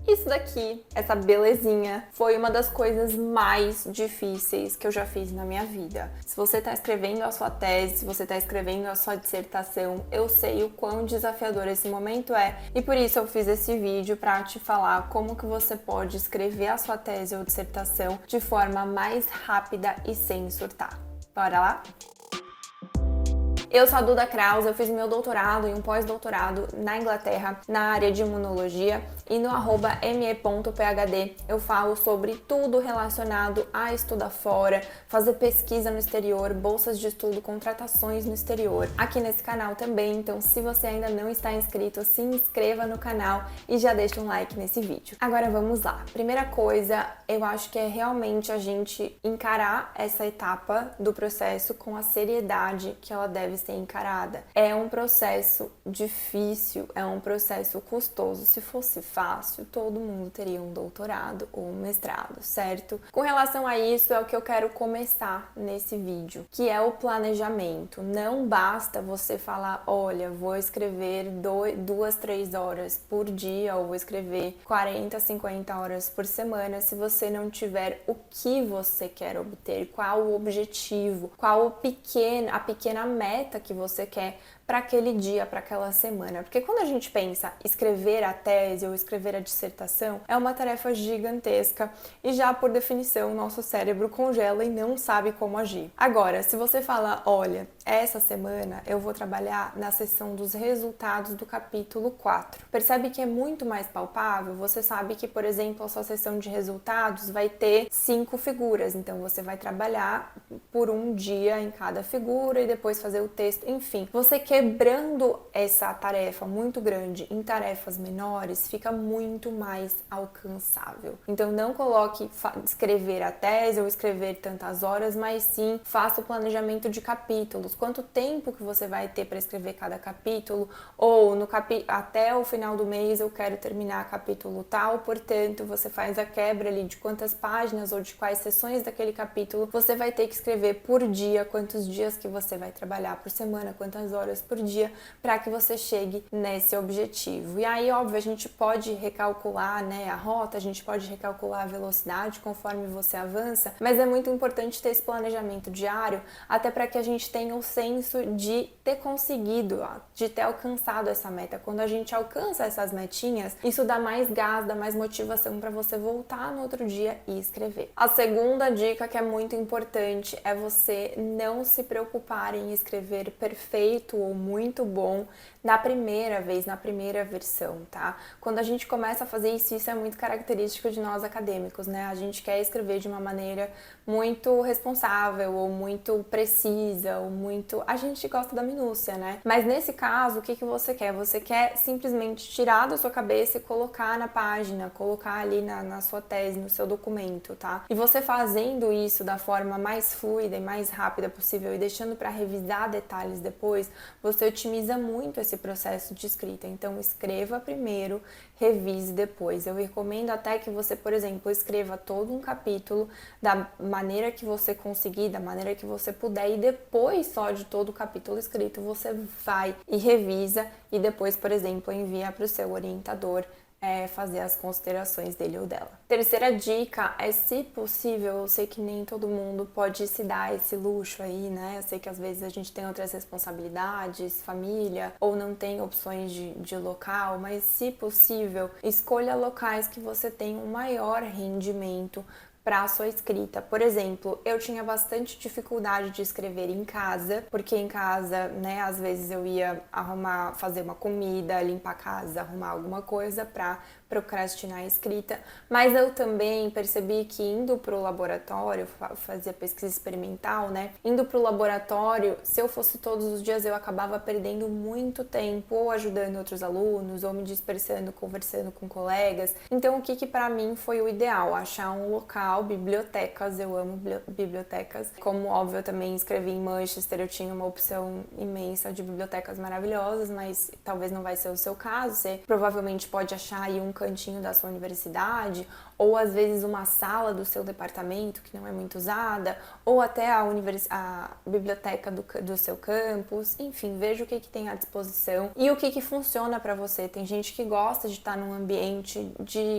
Isso daqui, essa belezinha, foi uma das coisas mais difíceis que eu já fiz na minha vida. Se você tá escrevendo a sua tese, se você tá escrevendo a sua dissertação, eu sei o quão desafiador esse momento é, e por isso eu fiz esse vídeo para te falar como que você pode escrever a sua tese ou dissertação de forma mais rápida e sem surtar. Bora lá? Eu sou a Duda Kraus, eu fiz meu doutorado e um pós-doutorado na Inglaterra, na área de imunologia, e no @me.phd eu falo sobre tudo relacionado a estudar fora, fazer pesquisa no exterior, bolsas de estudo, contratações no exterior, aqui nesse canal também. Então, se você ainda não está inscrito, se inscreva no canal e já deixa um like nesse vídeo. Agora vamos lá. Primeira coisa, eu acho que é realmente a gente encarar essa etapa do processo com a seriedade que ela deve ser encarada. É um processo difícil, é um processo custoso. Se fosse fácil, todo mundo teria um doutorado ou um mestrado, certo? Com relação a isso, é o que eu quero começar nesse vídeo, que é o planejamento. Não basta você falar, olha, vou escrever 2-3 horas por dia, ou vou escrever 40, 50 horas por semana, se você não tiver o que você quer obter, qual o objetivo, qual a pequena meta que você quer para aquele dia, para aquela semana. Porque quando a gente pensa escrever a tese ou escrever a dissertação, é uma tarefa gigantesca e já por definição nosso cérebro congela e não sabe como agir. Agora, se você fala, olha, essa semana eu vou trabalhar na seção dos resultados do capítulo 4. Percebe que é muito mais palpável? Você sabe que, por exemplo, a sua seção de resultados vai ter 5 figuras, então você vai trabalhar por um dia em cada figura e depois fazer o texto, enfim. Você quebrando essa tarefa muito grande em tarefas menores, fica muito mais alcançável. Então não coloque escrever a tese ou escrever tantas horas, mas sim faça o planejamento de capítulos. Quanto tempo que você vai ter para escrever cada capítulo, ou até o final do mês eu quero terminar capítulo tal, portanto você faz a quebra ali de quantas páginas ou de quais sessões daquele capítulo você vai ter que escrever por dia, quantos dias que você vai trabalhar por semana, quantas horas por dia, para que você chegue nesse objetivo. E aí, óbvio, a gente pode recalcular, né, a rota, a gente pode recalcular a velocidade conforme você avança, mas é muito importante ter esse planejamento diário, até para que a gente tenha o senso de ter conseguido, de ter alcançado essa meta. Quando a gente alcança essas metinhas, isso dá mais gás, dá mais motivação para você voltar no outro dia e escrever. A segunda dica que é muito importante é você não se preocupar em escrever perfeito ou muito bom na primeira vez, na primeira versão, tá? Quando a gente começa a fazer isso, isso é muito característico de nós acadêmicos, né? A gente quer escrever de uma maneira muito responsável ou muito precisa, ou muito... A gente gosta da minúcia, né? Mas nesse caso, o que você quer? Você quer simplesmente tirar da sua cabeça e colocar na página, colocar ali na sua tese, no seu documento, tá? E você fazendo isso da forma mais fluida e mais rápida possível e deixando para revisar detalhes depois, você otimiza muito esse processo de escrita. Então, escreva primeiro, revise depois. Eu recomendo até que você, por exemplo, escreva todo um capítulo da maneira que você conseguir, da maneira que você puder, e depois só de todo o capítulo escrito você vai e revisa e depois, por exemplo, envia para o seu orientador fazer as considerações dele ou dela. Terceira dica é, se possível, eu sei que nem todo mundo pode se dar esse luxo aí, né? Eu sei que às vezes a gente tem outras responsabilidades, família, ou não tem opções de local, mas se possível, escolha locais que você tenha um maior rendimento para a sua escrita. Por exemplo, eu tinha bastante dificuldade de escrever em casa, porque em casa, né, às vezes eu ia fazer uma comida, limpar a casa, arrumar alguma coisa para procrastinar a escrita, mas eu também percebi que indo para o laboratório, fazia pesquisa experimental, né, indo para o laboratório, se eu fosse todos os dias, eu acabava perdendo muito tempo, ou ajudando outros alunos, ou me dispersando, conversando com colegas. Então, o que para mim foi o ideal? Achar um local, bibliotecas, eu amo bibliotecas. Como óbvio, eu também escrevi em Manchester, eu tinha uma opção imensa de bibliotecas maravilhosas, mas talvez não vai ser o seu caso. Você provavelmente pode achar aí um cantinho da sua universidade, ou às vezes uma sala do seu departamento que não é muito usada, ou até a biblioteca do seu campus. Enfim, veja o que tem à disposição e o que funciona para você. Tem gente que gosta de estar num ambiente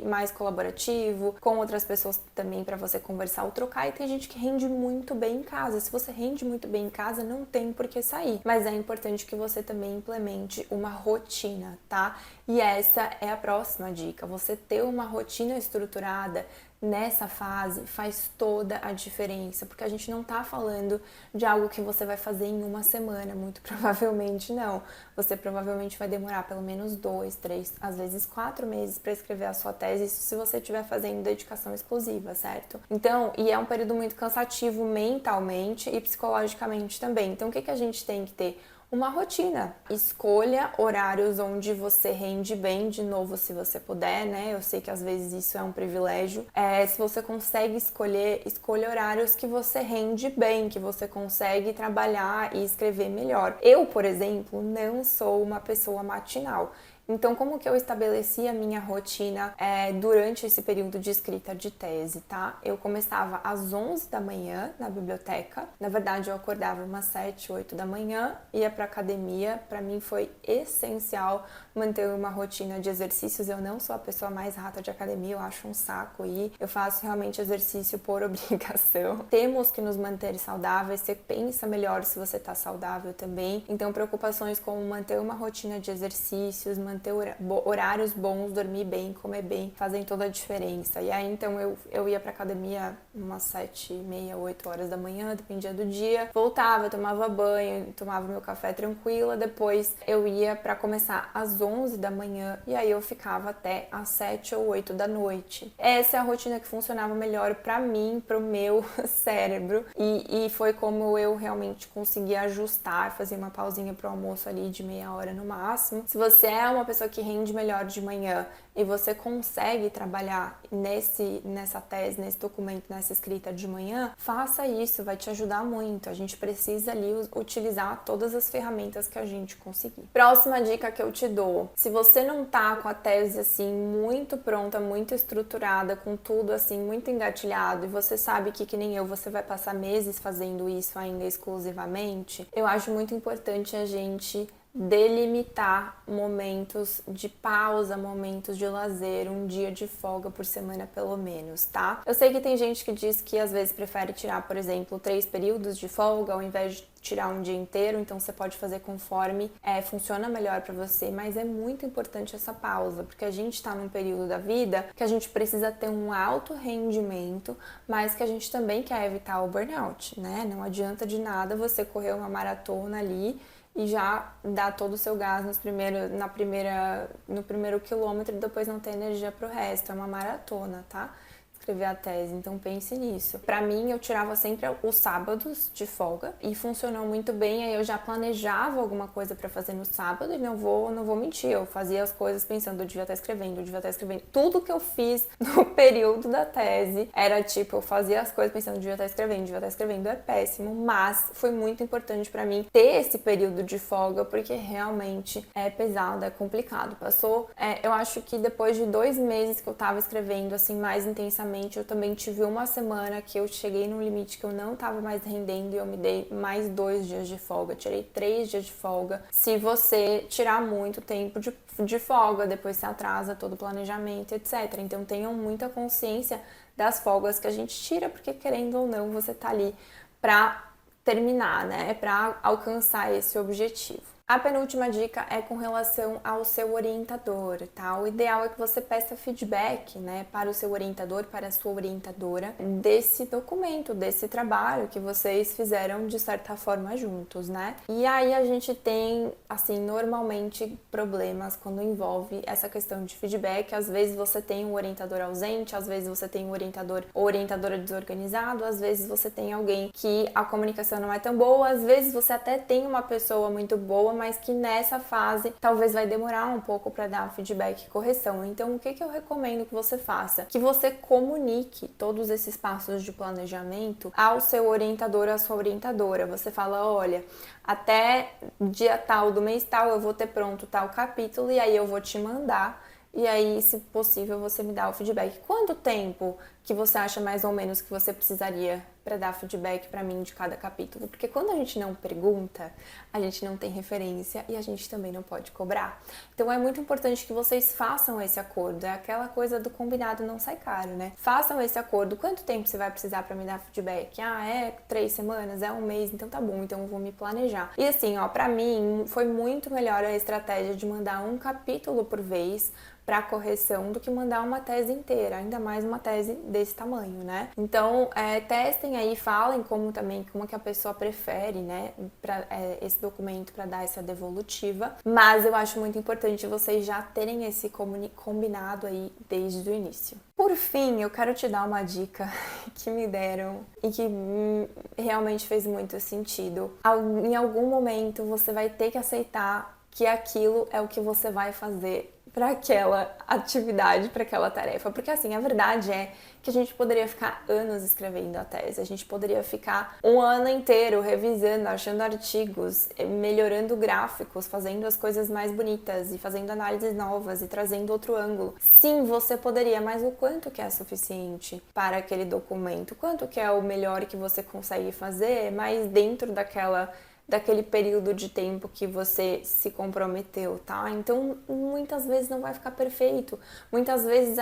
mais colaborativo, com outras pessoas também para você conversar ou trocar, e tem gente que rende muito bem em casa. Se você rende muito bem em casa, não tem por que sair, mas é importante que você também implemente uma rotina, tá? E essa é a próxima dica. Você ter uma rotina estruturada nessa fase faz toda a diferença, porque a gente não tá falando de algo que você vai fazer em uma semana, muito provavelmente não. Você provavelmente vai demorar pelo menos 2, 3, às vezes 4 meses para escrever a sua tese, isso se você estiver fazendo dedicação exclusiva, certo? Então, e é um período muito cansativo mentalmente e psicologicamente também. Então, o que a gente tem que ter? Uma rotina. Escolha horários onde você rende bem, de novo, se você puder, né? Eu sei que às vezes isso é um privilégio. Se você consegue escolha horários que você rende bem, que você consegue trabalhar e escrever melhor. Eu, por exemplo, não sou uma pessoa matinal. Então, como que eu estabeleci a minha rotina durante esse período de escrita de tese, tá? Eu começava às 11 da manhã na biblioteca. Na verdade, eu acordava umas 7, 8 da manhã, ia pra academia. Pra mim foi essencial manter uma rotina de exercícios. Eu não sou a pessoa mais rata de academia, eu acho um saco ir. Eu faço realmente exercício por obrigação. Temos que nos manter saudáveis. Você pensa melhor se você tá saudável também. Então, preocupações como manter uma rotina de exercícios, manter horários bons, dormir bem, comer bem, fazem toda a diferença. E aí, então, eu ia pra academia umas 7h30, 8 horas da manhã, dependia do dia. Voltava, tomava banho, tomava meu café tranquila. Depois, eu ia pra começar às 11 da manhã e aí eu ficava até às 7 ou 8 da noite. Essa é a rotina que funcionava melhor pra mim, pro meu cérebro. E foi como eu realmente consegui ajustar, fazer uma pausinha pro almoço ali de meia hora no máximo. Se você é uma pessoa que rende melhor de manhã e você consegue trabalhar nessa tese, nesse documento, nessa escrita de manhã, faça isso, vai te ajudar muito. A gente precisa ali utilizar todas as ferramentas que a gente conseguir. Próxima dica que eu te dou: se você não tá com a tese assim muito pronta, muito estruturada, com tudo assim muito engatilhado, e você sabe que nem eu, você vai passar meses fazendo isso ainda exclusivamente, eu acho muito importante a gente delimitar momentos de pausa, momentos de lazer, um dia de folga por semana pelo menos, tá? Eu sei que tem gente que diz que às vezes prefere tirar, por exemplo, 3 períodos de folga ao invés de tirar um dia inteiro, então você pode fazer conforme funciona melhor pra você, mas é muito importante essa pausa, porque a gente tá num período da vida que a gente precisa ter um alto rendimento, mas que a gente também quer evitar o burnout, né? Não adianta de nada você correr uma maratona ali e já dar todo o seu gás no primeiro quilômetro e depois não ter energia pro resto. É uma maratona, tá? Escrever a tese, então pense nisso. Pra mim, eu tirava sempre os sábados de folga e funcionou muito bem. Aí eu já planejava alguma coisa pra fazer no sábado e não vou mentir, eu fazia as coisas pensando, eu devia estar escrevendo, eu devia estar escrevendo. Tudo que eu fiz no período da tese era tipo, eu fazia as coisas pensando, eu devia estar escrevendo, é péssimo, mas foi muito importante pra mim ter esse período de folga, porque realmente é pesado, é complicado. Eu acho que depois de 2 meses que eu tava escrevendo assim mais intensamente, eu também tive uma semana que eu cheguei num limite que eu não tava mais rendendo e eu me dei mais 2 dias de folga, tirei 3 dias de folga. Se você tirar muito tempo de folga, depois se atrasa todo o planejamento, etc. Então tenham muita consciência das folgas que a gente tira, porque querendo ou não, você tá ali pra terminar, né? Pra alcançar esse objetivo. A penúltima dica é com relação ao seu orientador, tá? O ideal é que você peça feedback, né, para o seu orientador, para a sua orientadora, desse documento, desse trabalho que vocês fizeram de certa forma juntos, né? E aí a gente tem, assim, normalmente problemas quando envolve essa questão de feedback. Às vezes você tem um orientador ausente, às vezes você tem um orientador ou orientadora desorganizado, às vezes você tem alguém que a comunicação não é tão boa, às vezes você até tem uma pessoa muito boa, mas que nessa fase talvez vai demorar um pouco para dar feedback e correção. Então, o que eu recomendo que você faça? Que você comunique todos esses passos de planejamento ao seu orientador, à sua orientadora. Você fala, olha, até dia tal do mês tal eu vou ter pronto tal capítulo e aí eu vou te mandar e aí, se possível, você me dá o feedback. Quanto tempo que você acha mais ou menos que você precisaria para dar feedback para mim de cada capítulo? Porque quando a gente não pergunta, a gente não tem referência e a gente também não pode cobrar. Então é muito importante que vocês façam esse acordo. É aquela coisa do combinado não sai caro, né? Façam esse acordo. Quanto tempo você vai precisar para me dar feedback? Ah, é 3 semanas, é um mês, então tá bom, então eu vou me planejar. E assim, ó, pra mim foi muito melhor a estratégia de mandar um capítulo por vez para correção do que mandar uma tese inteira, ainda mais uma tese desse tamanho, né? Então, testem aí, falem como que a pessoa prefere, né, esse documento para dar essa devolutiva, mas eu acho muito importante vocês já terem esse combinado aí desde o início. Por fim, eu quero te dar uma dica que me deram e que realmente fez muito sentido. Em algum momento você vai ter que aceitar que aquilo é o que você vai fazer para aquela atividade, para aquela tarefa. Porque assim, a verdade é que a gente poderia ficar anos escrevendo a tese, a gente poderia ficar um ano inteiro revisando, achando artigos, melhorando gráficos, fazendo as coisas mais bonitas e fazendo análises novas e trazendo outro ângulo. Sim, você poderia, mas o quanto que é suficiente para aquele documento? Quanto que é o melhor que você consegue fazer, mas dentro daquele período de tempo que você se comprometeu, tá? Então, muitas vezes não vai ficar perfeito. Muitas vezes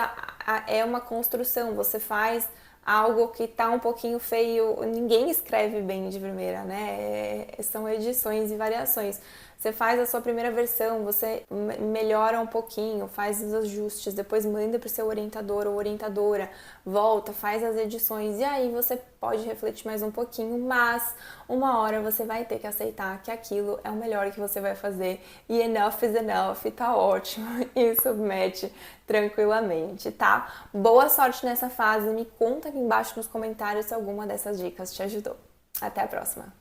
é uma construção. Você faz algo que tá um pouquinho feio. Ninguém escreve bem de primeira, né? São edições e variações. Você faz a sua primeira versão, você melhora um pouquinho, faz os ajustes, depois manda para o seu orientador ou orientadora, volta, faz as edições e aí você pode refletir mais um pouquinho, mas uma hora você vai ter que aceitar que aquilo é o melhor que você vai fazer e enough is enough, tá ótimo, e submete tranquilamente, tá? Boa sorte nessa fase, me conta aqui embaixo nos comentários se alguma dessas dicas te ajudou. Até a próxima!